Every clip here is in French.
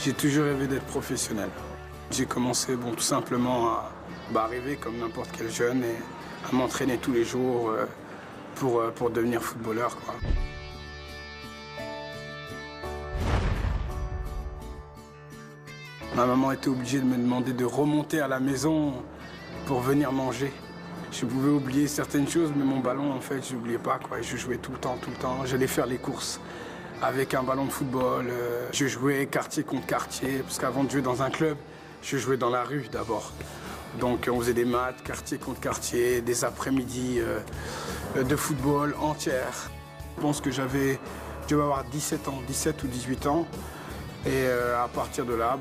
J'ai toujours rêvé d'être professionnel. J'ai commencé tout simplement à rêver comme n'importe quel jeune et à m'entraîner tous les jours pour devenir footballeur, quoi. Ma maman était obligée de me demander de remonter à la maison pour venir manger. Je pouvais oublier certaines choses, mais mon ballon, en fait, je n'oubliais pas, quoi. Je jouais tout le temps. J'allais faire les courses avec un ballon de football. Je jouais quartier contre quartier, parce qu'avant de jouer dans un club, je jouais dans la rue d'abord. Donc on faisait des matchs, quartier contre quartier, des après-midi de football entières. Je pense que je devais avoir 17 ans, 17 ou 18 ans. Et à partir de là,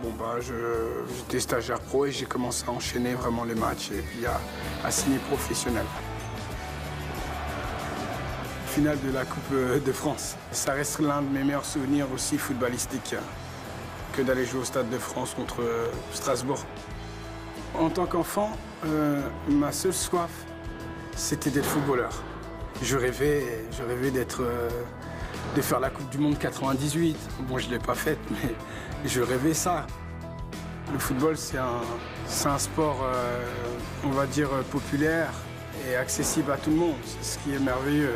j'étais stagiaire pro et j'ai commencé à enchaîner vraiment les matchs et puis à signer professionnel. Finale de la Coupe de France. Ça reste l'un de mes meilleurs souvenirs aussi footballistiques que d'aller jouer au Stade de France contre Strasbourg. En tant qu'enfant, ma seule soif, c'était d'être footballeur. Je rêvais de faire la Coupe du Monde 98. Bon, je ne l'ai pas faite, mais je rêvais ça. Le football, c'est un sport, on va dire, populaire et accessible à tout le monde. C'est ce qui est merveilleux.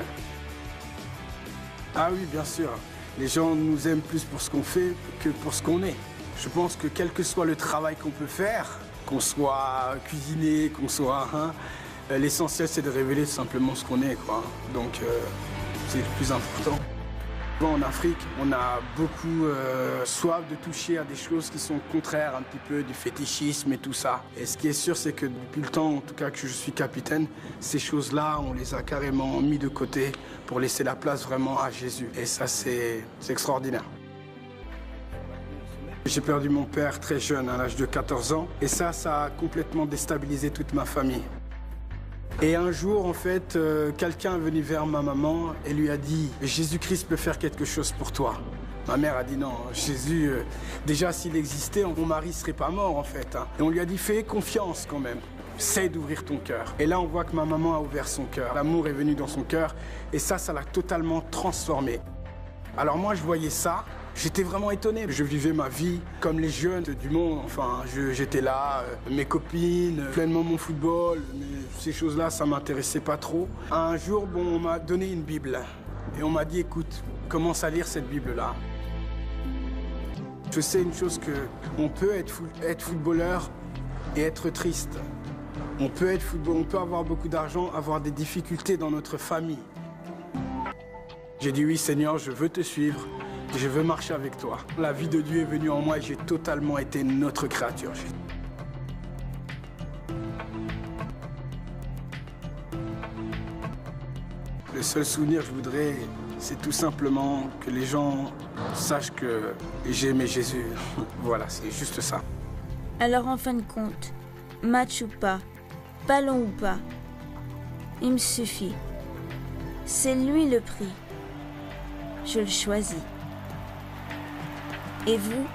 Ah oui, bien sûr. Les gens nous aiment plus pour ce qu'on fait que pour ce qu'on est. Je pense que quel que soit le travail qu'on peut faire, qu'on soit cuisinier, qu'on soit... l'essentiel, c'est de révéler simplement ce qu'on est, quoi. Donc, c'est le plus important. En Afrique, on a beaucoup soif de toucher à des choses qui sont contraires un petit peu du fétichisme et tout ça. Et ce qui est sûr, c'est que depuis le temps, en tout cas que je suis capitaine, ces choses-là, on les a carrément mis de côté pour laisser la place vraiment à Jésus. Et ça, c'est extraordinaire. J'ai perdu mon père très jeune, à l'âge de 14 ans. Et ça a complètement déstabilisé toute ma famille. Et un jour, en fait, quelqu'un est venu vers ma maman et lui a dit « Jésus-Christ peut faire quelque chose pour toi ». Ma mère a dit « Non, Jésus, déjà s'il existait, mon mari ne serait pas mort, en fait. Hein. » Et on lui a dit « Fais confiance quand même, essaye d'ouvrir ton cœur ». Et là, on voit que ma maman a ouvert son cœur. L'amour est venu dans son cœur et ça l'a totalement transformé. Alors moi, je voyais ça. J'étais vraiment étonné. Je vivais ma vie comme les jeunes du monde. Enfin, j'étais là, mes copines, pleinement mon football. Mais ces choses-là, ça ne m'intéressait pas trop. Un jour, on m'a donné une Bible. Et on m'a dit, écoute, commence à lire cette Bible-là. Je sais une chose, qu'on peut être footballeur et être triste. On peut avoir beaucoup d'argent, avoir des difficultés dans notre famille. J'ai dit, oui Seigneur, je veux te suivre. Je veux marcher avec toi. La vie de Dieu est venue en moi et j'ai totalement été une autre créature. Le seul souvenir que je voudrais, c'est tout simplement que les gens sachent que j'ai aimé Jésus. Voilà, c'est juste ça. Alors en fin de compte, match ou pas, ballon ou pas, il me suffit. C'est lui le prix. Je le choisis. Et vous ?